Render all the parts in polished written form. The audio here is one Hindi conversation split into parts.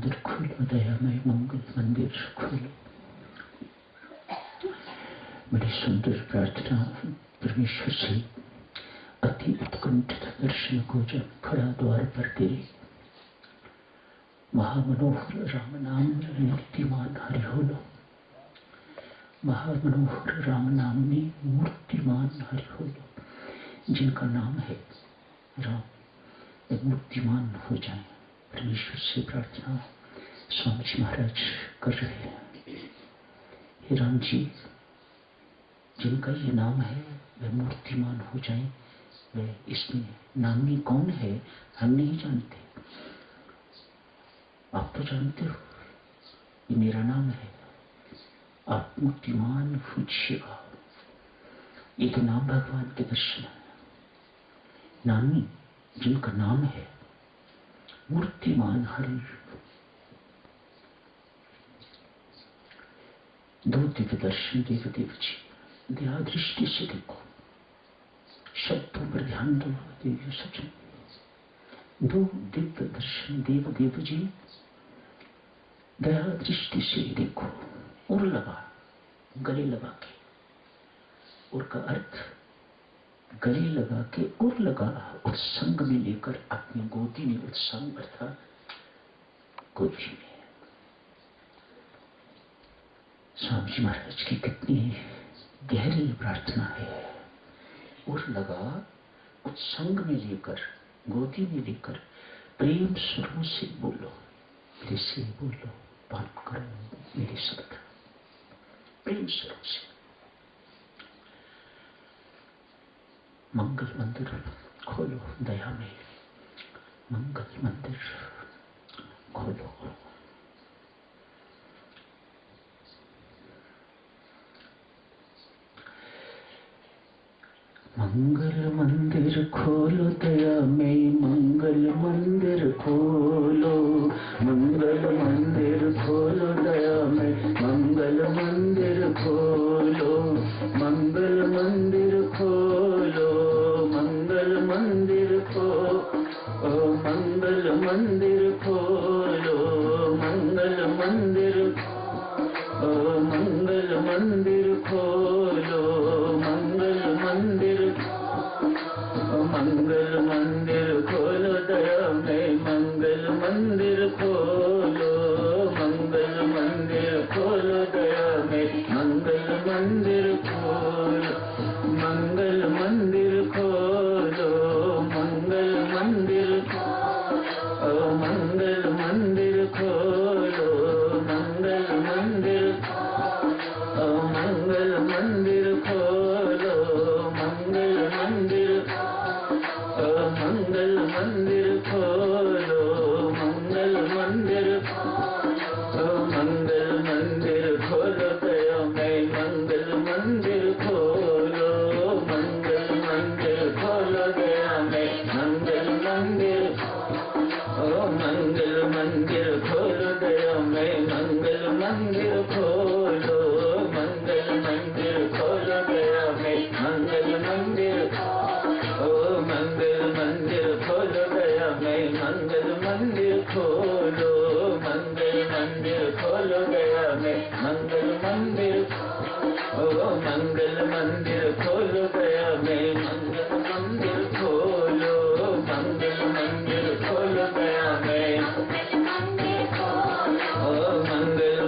मंदिर खोलो, दयामय मंगल मंदिर खोलो। बड़ी सुंदर प्रार्थना परमेश्वर से अति उत्कंठित दर्शन को जब खड़ा द्वार पर तेरे महामनोहर राम नाम में मूर्तिमान हरि होलो। महामनोहर राम नाम में मूर्तिमान हरि होलो। जिनका नाम है राम, वे मूर्तिमान हो जाए। परमेश्वर से प्रार्थना स्वामी जी महाराज कर रहे हैं। हे राम जी, जिनका ये नाम है वे मूर्तिमान हो जाए। वे इसमें नामी कौन है हम नहीं जानते, आप तो जानते हो। ये मेरा नाम है, आप मूर्तिमान पूछिएगा। ये तो नाम भगवान के दर्शन है। नामी जिनका नाम है मूर्तिमान हरि। दो दिव्य दर्शन देव देव जी, दया दृष्टि से देखो, शब्दों पर ध्यान दो देव सचन। दो दिव्य दर्शन देव देव जी, दया दृष्टि से देखो। उर लगा, गले लगा के, उर का अर्थ गले लगा के, उर लगा उत्संग में लेकर अपनी गोदी में, उत्संग अर्थात गोदी में। स्वामी जी महाराज की कितनी गहरी प्रार्थना है। उर लगा उत्संग में लेकर, गोदी में लेकर, प्रेम स्वरों से बोलो, मेरे से बोलो, पान करो मेरे शब्द, प्रेम स्वरों से। मंगल मंदिर खोलो, दया में मंगल मंदिर खोलो। मंगल मंदिर खोलो, दया में मंगल मंदिर खोलो। मंगल मंदिर खोलो, दया में मंगल मंदिर खोलो। मंगल मंदिर खोलो, मंगल मंदिर खोलो, मंगल मंदिर खोलो। मंगल मंदिर, मंगल मंदिर खोलो। मंगल मंदिर, मंगल मंदिर खोलो, दया में मंगल मंदिर खोलो। मंगल मंदिर खोलो, दया में मंगल मंदिर खोलो। मंगल मंदिर खोलो, मंगल मंदिर, मंगल मंदिर खोलो। मंगल मंदिर, मंगल मंदिर खोलो। मंगल मंदिर, मंगल मंदिर खोलो। मंगल मंदिर, मंगल मंदिर खोलो, दया में मंगल मंदिर खोलो। मंगल मंदिर खोलो, दया में मंगल मंदिर, मंगल मंदिर खोलो, दया में मंगल मंदिर खोलो। मंगल मंदिर खोलो, दया में मंगल मंदिर, मंगल मंदिर खोलो, दया में मंगल मंदिर खोलो। मंगल मंदिर खोलो, दया में मंगल मंदिर, मंगल मंदिर खोलो, दया में मंगल मंदिर खोलो। मंगल मंदिर खोलो, दया में मंगल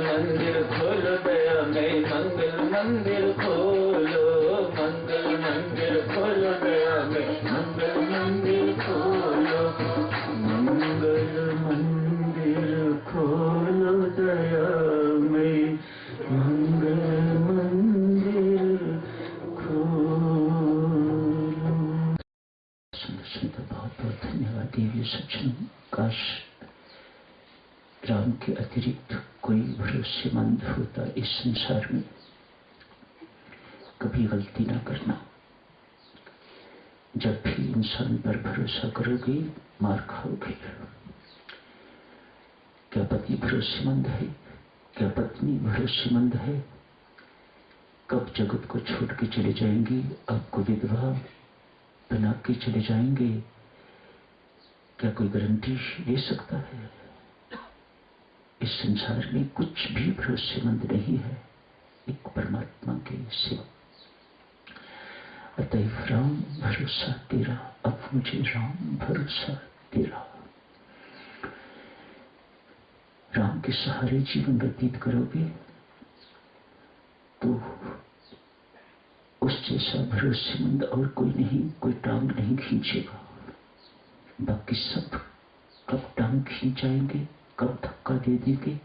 मंदिर खोलो, दया में मंगल मंदिर खोलो। मंगल मंदिर खोलो, दया में मंगल मंदिर खोलो। मंगल मंदिर खोलो, दया में मंगल मंदिर खोलो। सुंदर, बहुत बहुत धन्यवाद देवी सज्जन। काश राम के अतिरिक्त कोई भरोसेमंद होता इस संसार में। कभी गलती ना करना। जब भी इंसान पर भरोसा करोगे मार खाओगे। क्या पति भरोसेमंद है, क्या पत्नी भरोसेमंद है? कब जगत को छोड़ के चले जाएंगी, आपको विधवा बना के चले जाएंगे, क्या कोई गारंटी दे सकता है? इस संसार में कुछ भी भरोसेमंद नहीं है एक परमात्मा के सिवा। अतएव राम भरोसा तेरा, अब मुझे राम भरोसा तेरा। राम के सहारे जीवन व्यतीत करोगे तो उस जैसा भरोसेमंद और कोई नहीं, कोई टांग नहीं खींचेगा। बाकी सब कब टांग खींचाएंगे, कब धक्का दे देंगे,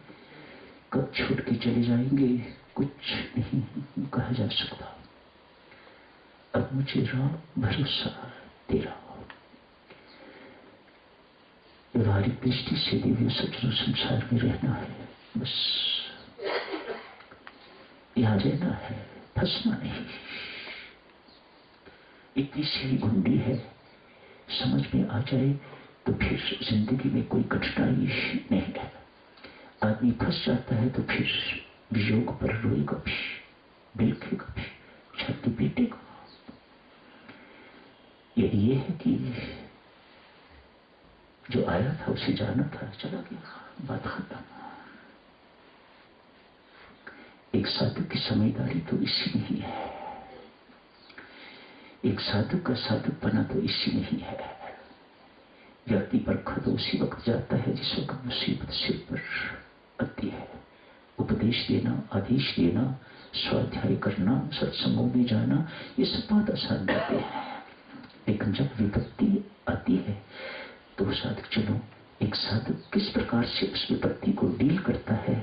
कब छोड़ के चले जाएंगे, कुछ नहीं कहा जा सकता। अब मुझे राम भरोसा तेरा। व्यवहारिक दृष्टि से दिव्य सज्जनों संसार में रहना है, बस यहां रहना है, फंसना नहीं। इतनी सी घुंडी है, समझ में आ जाए तो फिर जिंदगी में कोई कठिनाई नहीं है। आदमी फंस जाता है तो फिर वियोग पर रोएगा भी, बिलखेगा भी, छाती पीटेगा। ये है कि जो आया था उसे जाना था, चला गया, बात खत्म। एक साधु की समझदारी तो इसी में ही है, एक साधु का साधुपना तो इसी में ही है। व्यक्ति पर खद उसी वक्त जाता है जिस वक्त मुसीबत सिर पर आती है। उपदेश देना, आदेश देना, स्वाध्याय करना, सत्संगों में जाना, ये सब बहुत आसान बातें हैं। लेकिन जब विपत्ति आती है तो साधक, चलो एक साधक किस प्रकार से उस विपत्ति को डील करता है,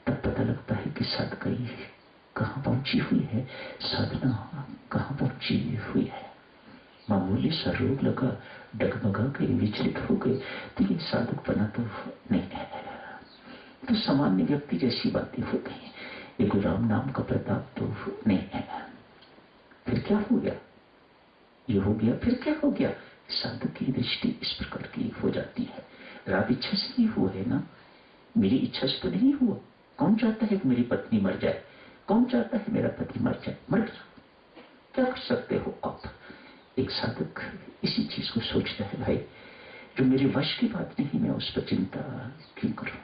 तब पता लगता है कि साधकाई कहाँ पहुंची हुई है, साधना कहाँ पहुंची हुई है। मामूली सा रोग लगा, डगमगा के विचलित हो गए, तो ये साधकपना तो नहीं है, तो सामान्य व्यक्ति जैसी बातें हो गई। ये कोई राम नाम का प्रताप तो नहीं है। फिर क्या हो गया, ये हो गया, फिर क्या हो गया। साधक की दृष्टि इस प्रकार की हो जाती है। रात इच्छा से ही हुआ है ना, मेरी इच्छा से तो नहीं हुआ। कौन चाहता है कि मेरी पत्नी मर जाए, कौन चाहता है मेरा पति मर जाए, मर गया, क्या कर सकते हो आप। एक साधक इसी चीज को सोचता है, भाई जो मेरे वश की बात नहीं, मैं उस पर चिंता क्यों करूं।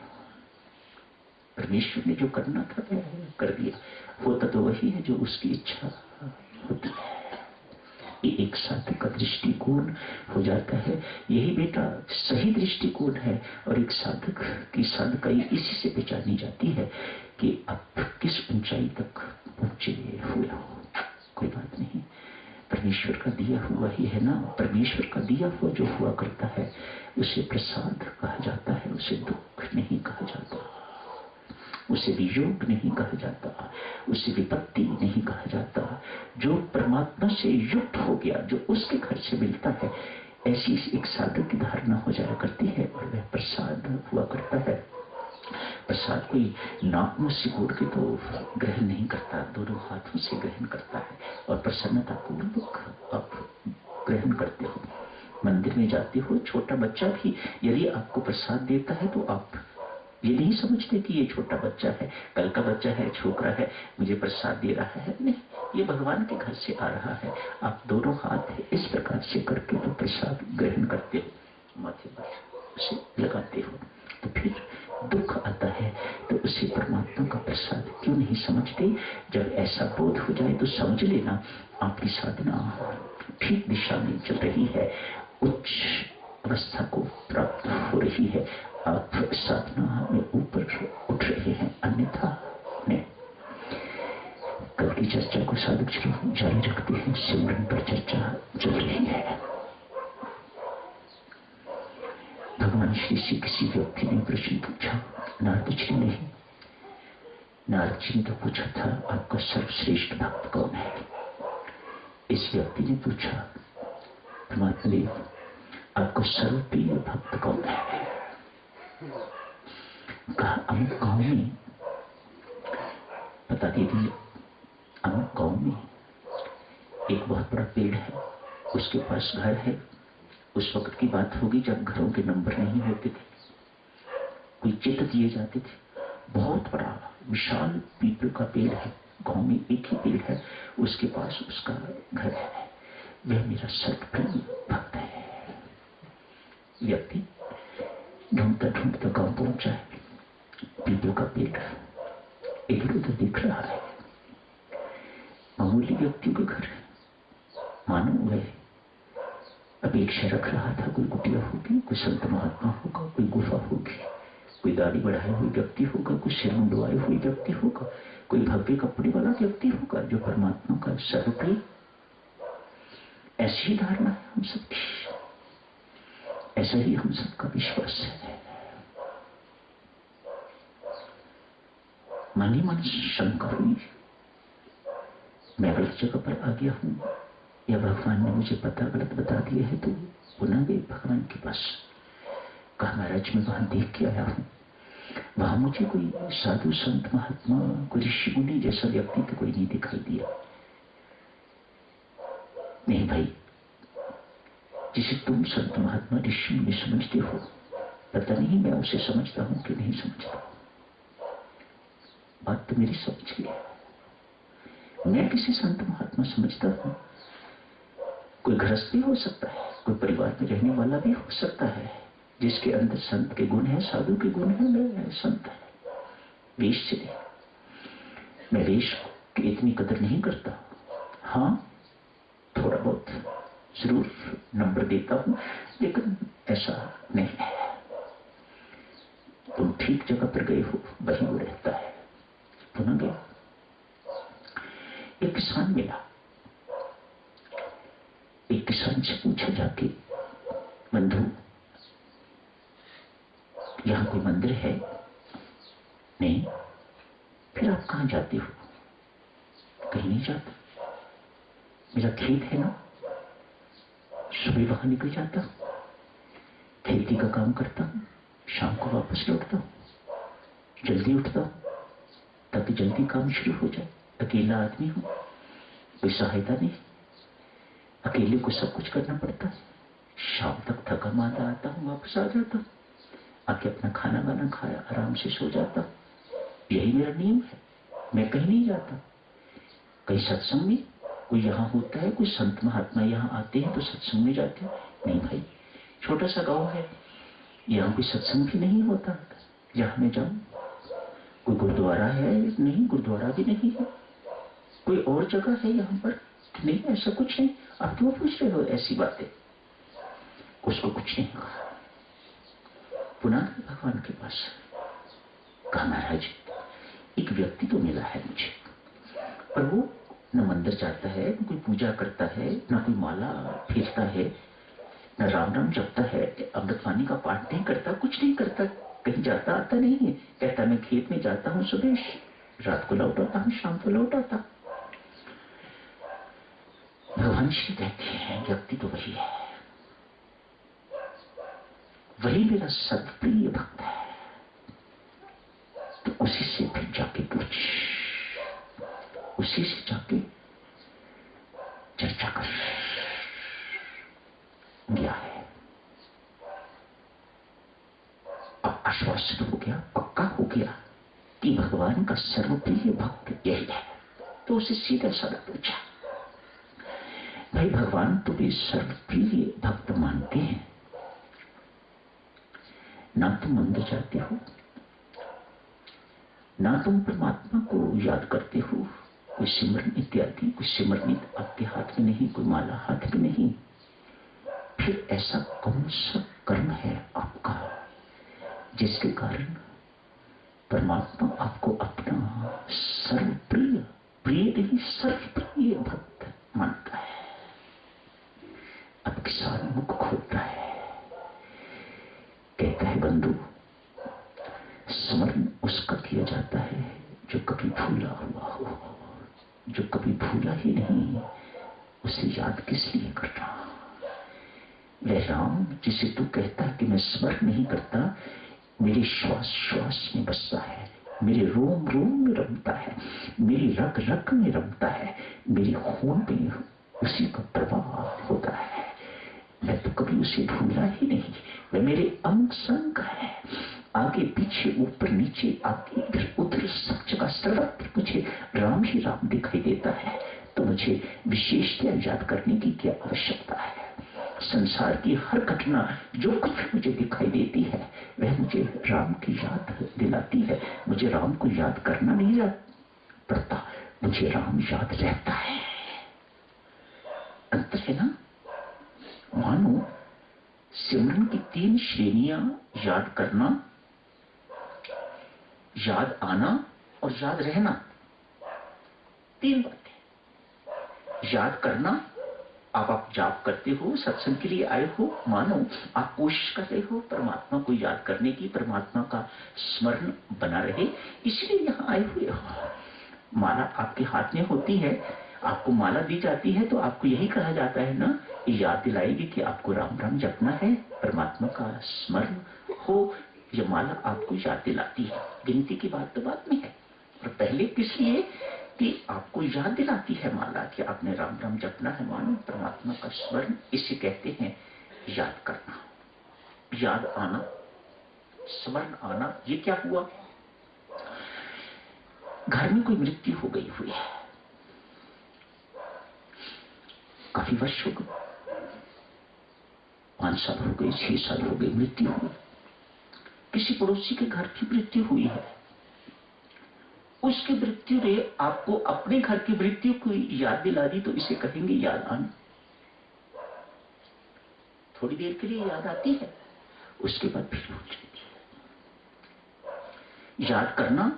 परमेश्वर ने जो करना था कर दिया, होता तो वही है जो उसकी इच्छा होती है। ये एक साधक का दृष्टिकोण हो जाता है। यही बेटा सही दृष्टिकोण है। और एक साधक की साधकाई इसी से पहचानी जाती है कि अब किस ऊंचाई तक पहुंचे हुए हो। कोई बात नहीं, परमेश्वर का दिया हुआ ही है ना। परमेश्वर का दिया हुआ जो हुआ करता है उसे प्रसाद कहा जाता है, उसे दुख नहीं कहा जाता, उसे वियोग नहीं कहा जाता, उसे विपत्ति नहीं कहा जाता। जो परमात्मा से युक्त हो गया, जो उसके घर से मिलता है, ऐसी एक साधक की धारणा हो जाया करती है और वह प्रसाद हुआ करता है। प्रसाद कोई नाक में सिकोड़ के तो ग्रहण नहीं करता, दोनों हाथों से ग्रहण करता है और प्रसन्नता पूर्वक आप ग्रहण करते हो। मंदिर में जाते हो, छोटा बच्चा भी यदि आपको प्रसाद देता है तो आप ये नहीं समझते कि ये छोटा बच्चा है, कल का बच्चा है, छोकरा है, मुझे प्रसाद दे रहा है। नहीं, ये भगवान के घर से आ रहा है। आप दोनों हाथ इस प्रकार से करके तो प्रसाद ग्रहण करते हो, माथे पर उसे लगाते हो। तो फिर दुख आता है तो उसे परमात्मा का प्रसाद क्यों नहीं समझते। जब ऐसा बोध हो जाए तो समझ लेना आपकी साधना ठीक दिशा में चल रही है, उच्च अवस्था को प्राप्त हो रही है, आप साधना में ऊपर उठ रहे हैं। अन्यथा नहीं। कल की चर्चा को साधक चलो जारी रखते हैं। सिमरन पर चर्चा चल रही है। भगवान श्री से किसी व्यक्ति ने प्रश्न पूछा, नारद जी ने नहीं, नारद जी ने तो पूछा था आपका सर्वश्रेष्ठ भक्त कौन है। इस व्यक्ति ने पूछा, परमात्मा देव आपको सर्वप्रिय भक्त कौन है। कहा अमुक गांव में, बता दीजिए, अमुक गांव में एक बहुत बड़ा पेड़ है, उसके पास घर है। उस वक्त की बात होगी जब घरों के नंबर नहीं होते थे, कोई चित्र दिए जाते थे। बहुत बड़ा विशाल पीपल का पेड़ है, गांव में एक ही पेड़ है, उसके पास उसका घर है। वह मेरा सर्वप्रिय भक्त है। व्यक्ति ढूंढता ढूंढता गांव पहुंचा है। पीपल का पेड़ इधर उधर दिख रहा है, मामूली व्यक्तियों के घर मानो वह अपेक्षा रख रहा था कोई कुटिया होगी, कोई संत महात्मा होगा, कोई गुफा होगी, कोई दाढ़ी बढ़ाए हुए व्यक्ति होगा, कोई सिर मुंडवाए हुए व्यक्ति होगा, कोई भव्य कपड़े वाला व्यक्ति होगा जो परमात्मा का सर्वप्रिय। ऐसी ही धारणा है हम सबकी, ऐसा ही हम सबका विश्वास है। मन ही मन शंका हुई, मैं गलत जगह पर आ गया हूं या भगवान ने मुझे पता गलत बता दिया है। तो पुनः गए भगवान के पास, कहा महाराज मैं वहां देख के आया हूं, वहां मुझे कोई साधु संत महात्मा कोई ऋषि मुनि जैसा व्यक्ति तो कोई नहीं दिखाई दिया। नहीं भाई, जिसे तुम संत महात्मा ऋषि मुनि समझते हो, पता नहीं मैं उसे समझता हूं कि नहीं समझता। बात तो मेरी समझ गई, मैं किसी संत महात्मा समझता हूं, कोई गृहस्थ भी हो सकता है, कोई परिवार में रहने वाला भी हो सकता है जिसके अंदर संत के गुण है, साधु के गुण है, मैं संत है। वेश चले, मैं वेश की इतनी कदर नहीं करता, हाँ थोड़ा बहुत जरूर नंबर देता हूं, लेकिन ऐसा नहीं है। तुम ठीक जगह पर गए हो, वही वो रहता है। पुनः गया, एक किसान मिला, एक किसान से पूछा जाके, बंधु यहां कोई मंदिर है? नहीं। फिर आप कहां जाते हो? कहीं नहीं जाता, मेरा खेत है ना, सुबह वहां निकल जाता हूं, खेती का काम करता हूं, शाम को वापस लौटता हूं, जल्दी उठता हूं ताकि जल्दी काम शुरू हो जाए। अकेला आदमी हूं, कोई सहायता नहीं, अकेले को सब कुछ करना पड़ता है। शाम तक थका मांदा आता हूं, वापस आ जाता हूं, आके अपना खाना वाना खाया, आराम से सो जाता हूं। यही मेरा नियम है, मैं कहीं नहीं जाता। कहीं सत्संग में कोई यहाँ होता है, कोई संत महात्मा यहाँ आते हैं तो सत्संग में जाते हैं? नहीं भाई, छोटा सा गांव है, यहाँ कोई सत्संग भी नहीं होता जहां मैं जाऊं। कोई गुरुद्वारा है? नहीं, गुरुद्वारा भी नहीं है। कोई और जगह है यहाँ पर? नहीं, ऐसा कुछ नहीं। आप क्यों पूछ रहे हो ऐसी बातें? उसको कुछ नहीं कहा, पुनः भगवान के पास, कहा महाराज एक व्यक्ति तो मिला है मुझे, पर वो न मंदिर जाता है, न कोई पूजा करता है, न कोई माला फेरता है, न राम राम जपता है, अमृतवाणी का पाठ नहीं करता, कुछ नहीं करता, कहीं जाता आता नहीं है। कहता मैं खेत में जाता हूँ, सुबह रात को लौट आता हूँ, शाम को लौट आता। भगवान श्री कहते हैं व्यक्ति तो वही है, वही मेरा सर्वप्रिय भक्त है। तो उसी से फिर जाके पूछ, उसी से जाके चर्चा कर। गया है, अब आश्वासित हो गया, पक्का हो गया कि भगवान का सर्वप्रिय भक्त यही है। तो उसे सीधा साधा पूछा, भाई भगवान तुम्हें सर्वप्रिय भक्त मानते हैं ना, तुम मंदिर जाते हो, ना तुम परमात्मा को याद करते हो, कोई सिमरन इत्यादि, कोई सिमरन आपके हाथ में नहीं, कोई माला हाथ में नहीं, फिर ऐसा कौन सा कर्म है आपका जिसके कारण परमात्मा आपको अपना सर्वप्रिय, प्रिय नहीं सर्वप्रिय भक्त मानता है? अब किसान मुख खोलता है, कहता है बंधु स्मरण उसका किया जाता है जो कभी भूला हुआ हो, जो कभी भूला ही नहीं उसे याद किस लिए करना? वह राम जिसे तू कहता है कि मैं स्मरण नहीं करता, मेरे श्वास श्वास में बसता है, मेरे रोम रोम में रमता है, मेरी रग रग में रमता है, मेरे खून में उसी का प्रभाव होता है। मैं तो कभी उसे भूला ही नहीं, वह मेरे अंग संग है, आगे पीछे ऊपर नीचे आगे इधर उधर सब जगह सर्वत्र मुझे राम ही राम दिखाई देता है। तो मुझे विशेषता याद करने की क्या आवश्यकता है? संसार की हर घटना जो कुछ मुझे दिखाई देती है वह मुझे राम की याद दिलाती है। मुझे राम को याद करना नहीं पड़ता, मुझे राम याद रहता है। अंतर है ना। मानो सिमरन की 3 श्रेणियां, याद करना, याद आना और याद रहना। 3 बातें। याद करना, आप जाप करते हो, सत्संग के लिए आए हो, मानो आप कोशिश कर रहे हो परमात्मा को याद करने की, परमात्मा का स्मरण बना रहे, इसलिए यहां आए हुए हो। माला आपके हाथ में होती है, आपको माला दी जाती है तो आपको यही कहा जाता है ना, ये याद दिलाएगी कि आपको राम राम जपना है, परमात्मा का स्मरण हो। यह माला आपको याद दिलाती है। गिनती की बात तो बात में है, और पहले किस लिए कि आपको याद दिलाती है माला कि आपने राम राम जपना है, मानो परमात्मा का स्मरण। इसे कहते हैं याद करना। याद आना, स्मरण आना। ये क्या हुआ? घर में कोई मृत्यु हो गई हुई है, काफी वर्ष हो गए, 5 साल हो गए, 6 साल हो गए, मृत्यु हुई। किसी पड़ोसी के घर की मृत्यु हुई है, उसकी मृत्यु ने आपको अपने घर की मृत्यु को याद दिला दी, तो इसे कहेंगे याद आना। थोड़ी देर के लिए याद आती है, उसके बाद फिर भूल जाती है। याद करना,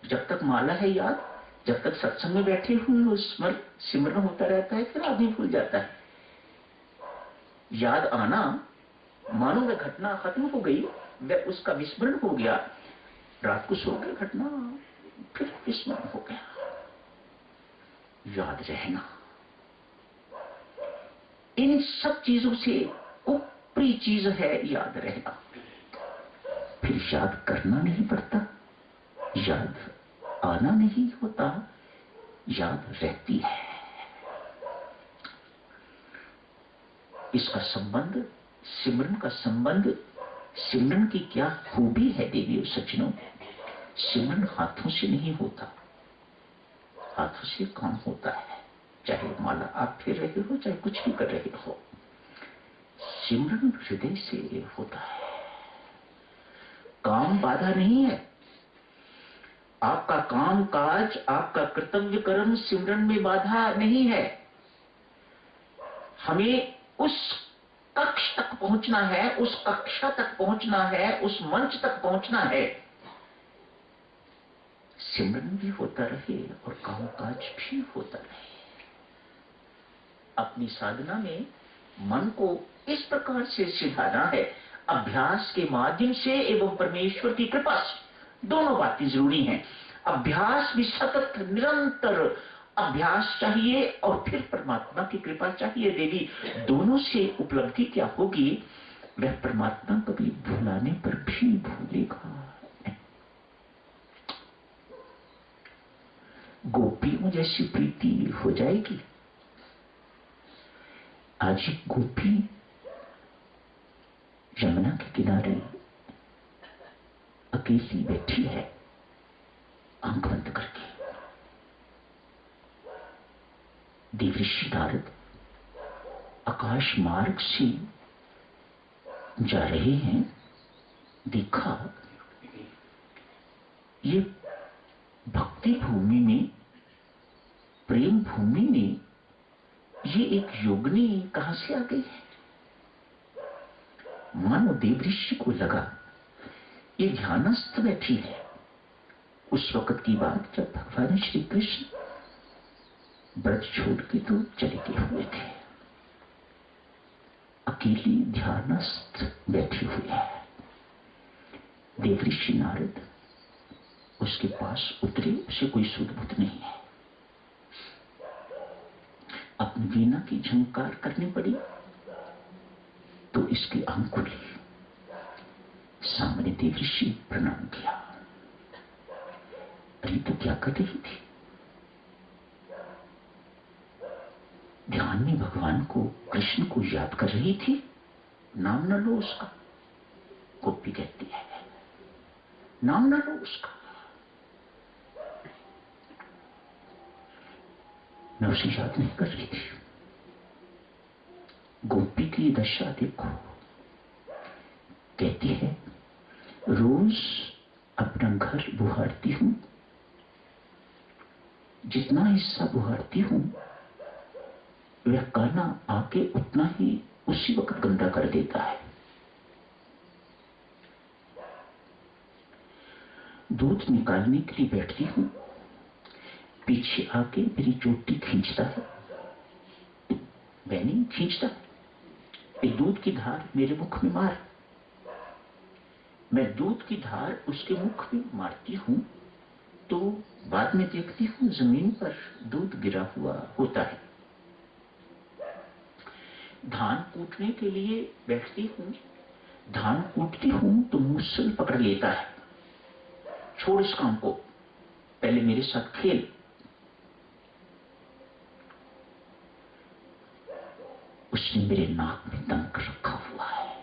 जब तक माला है याद, जब तक सत्संग में बैठे हुए सिमरन होता रहता है, फिर आदमी भूल जाता है। याद आना, मानो वह घटना खत्म हो गई, वह उसका विस्मरण हो गया, रात को सो गए, घटना फिर विस्मरण हो गया। याद रहना, इन सब चीजों से ऊपरी चीज है याद रहना। फिर याद करना नहीं पड़ता, याद आना नहीं होता, याद रहती है। इसका संबंध, सिमरन का संबंध, सिमरन की क्या खूबी है देवी और सज्जनों। सिमरन हाथों से नहीं होता, हाथों से काम होता है। चाहे माला आप फेर रहे हो, चाहे कुछ भी कर रहे हो, सिमरन हृदय से होता है। काम बाधा नहीं है। आपका काम काज, आपका कर्तव्य कर्म सिमरन में बाधा नहीं है। हमें उस कक्ष तक पहुंचना है, उस कक्षा तक पहुंचना है, उस मंच तक पहुंचना है। सिमरन भी होता रहे और कामकाज भी होता रहे। अपनी साधना में मन को इस प्रकार से सिखाना है, अभ्यास के माध्यम से एवं परमेश्वर की कृपा से। दोनों बातें जरूरी हैं। अभ्यास भी सतत निरंतर अभ्यास चाहिए, और फिर परमात्मा की कृपा चाहिए देवी। दोनों से उपलब्धि क्या होगी? वह परमात्मा कभी भुलाने पर भी भूलेगा। गोपियों जैसी प्रीति हो जाएगी। आज एक गोपी यमुना के किनारे अकेली बैठी है, आंख बंद करके। देवर्षि नारद आकाश मार्ग से जा रहे हैं, देखा ये भक्ति भूमि में, प्रेम भूमि में ये एक योगिनी कहां से आ गई है। मानो देवऋषि को लगा ये ध्यानस्थ बैठी है। उस वक्त की बात जब भगवान श्री कृष्ण व्रत छोड़ के तो चले गए हुए थे, अकेली ध्यानस्थ बैठी हुई है। देवऋषि नारद उसके पास उतरे, उसे कोई सुध-बुध नहीं है। अपनी वीणा की झंकार करनी पड़ी तो इसकी आंख खुली, सामने देवऋषि प्रणाम किया। अरे तो क्या कर रही थी? ध्यान में भगवान को, कृष्ण को याद कर रही थी। नाम न लो उसका, गोपी कहती है, नाम न लो उसका। मैं उसे याद नहीं कर रही थी। गोपी की दशा देखो, कहती है रोज अपना घर बुहारती हूं, जितना हिस्सा बुहारती हूं वह कान्हा आके उतना ही उसी वक्त गंदा कर देता है। दूध निकालने के लिए बैठती हूं, पीछे आके मेरी चोटी खींचता है, मैं नहीं खींचता, एक दूध की धार मेरे मुख में मार, मैं दूध की धार उसके मुख में मारती हूं तो बाद में देखती हूं जमीन पर दूध गिरा हुआ होता है। धान कूटने के लिए बैठती हूं, धान कूटती हूं तो मूसल पकड़ लेता है, छोड़ इस काम को, पहले मेरे साथ खेल। उसने मेरे नाक में दंक रखा हुआ है,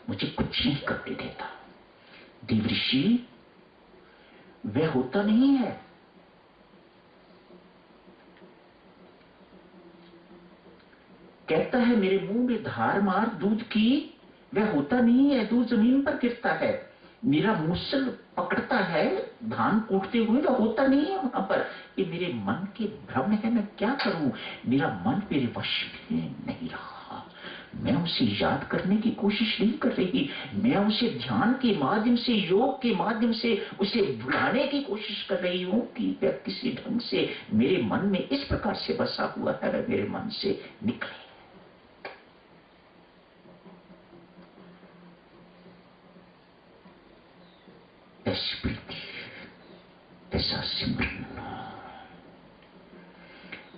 मुझे कुछ नहीं करने देता। देवऋषि वह होता नहीं है, कहता है मेरे मुंह में धार मार दूध की, वह होता नहीं है, दूध जमीन पर गिरता है, मेरा मूसल पकड़ता है धान कूटते हुए, वह होता नहीं है वहां पर। ये मेरे मन के भ्रम है, मैं क्या करूं, मेरा मन मेरे वश में नहीं रहा। मैं उसे याद करने की कोशिश नहीं कर रही, मैं उसे ध्यान के माध्यम से, योग के माध्यम से उसे भुलाने की कोशिश कर रही हूं कि वह किसी ढंग से मेरे मन में इस प्रकार से बसा हुआ है, वह मेरे मन से निकले। ऐसी प्रीति, ऐसा सिमरन,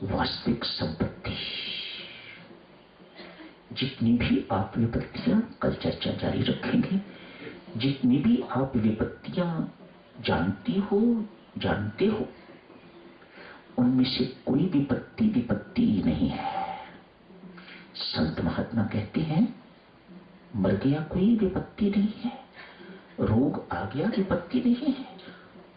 वास्तविक संपत्ति। जितनी भी आप विपत्तियां, कल चर्चा जारी रखेंगे, जितनी भी आप विपत्तियां जानती हो, जानते हो, उनमें से कोई विपत्ति विपत्ति नहीं है। संत महात्मा कहते हैं मर गया कोई विपत्ति नहीं है, रोग आ गया विपत्ति नहीं है,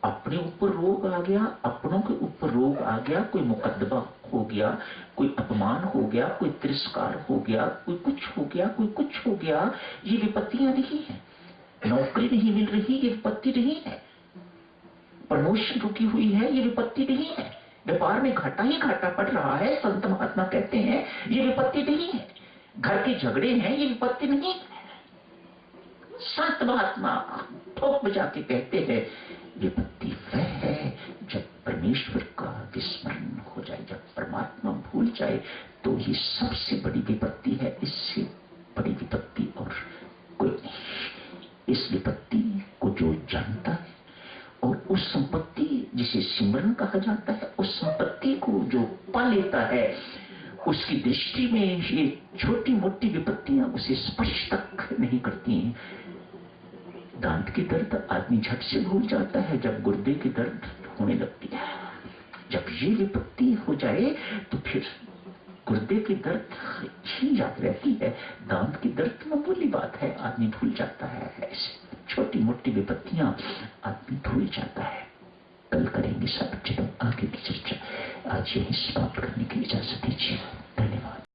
अपने ऊपर रोग आ गया, अपनों के ऊपर रोग आ गया, कोई मुकदमा हो गया, कोई अपमान हो गया, कोई तिरस्कार हो गया, कोई कुछ हो गया, कोई कुछ हो गया, ये विपत्तियां नहीं है। नौकरी नहीं मिल रही, ये विपत्ति नहीं है। प्रमोशन रुकी हुई है, ये विपत्ति नहीं है। व्यापार में घाटा ही घाटा पड़ रहा है, संत महात्मा कहते हैं ये विपत्ति नहीं है। घर के झगड़े हैं, ये विपत्ति नहीं है। संत महात्मा ठोक बजा के कहते हैं विपत्ति वह है जब परमेश्वर का विस्मरण हो जाए, जब परमात्मा भूल जाए, तो ये सबसे बड़ी विपत्ति है। इससे बड़ी विपत्ति और कोई नहीं। इस विपत्ति को जो जानता है और उस संपत्ति जिसे सिमरन कहा जाता है, उस संपत्ति को जो पा लेता है, उसकी दृष्टि में ये छोटी मोटी विपत्तियां उसे स्पर्श तक नहीं करती हैं। दांत की दर्द आदमी झट से भूल जाता है जब गुर्दे की दर्द होने लगती है। जब ये विपत्ति हो जाए तो फिर गुर्दे की दर्द ही याद रहती है, दांत की दर्द मामूली बात है, आदमी भूल जाता है। ऐसे छोटी मोटी विपत्तियां आदमी भूल जाता है। कल करेंगे सब, चलो आगे की चर्चा। आज यही समाप्त करने की इजाजत दीजिए।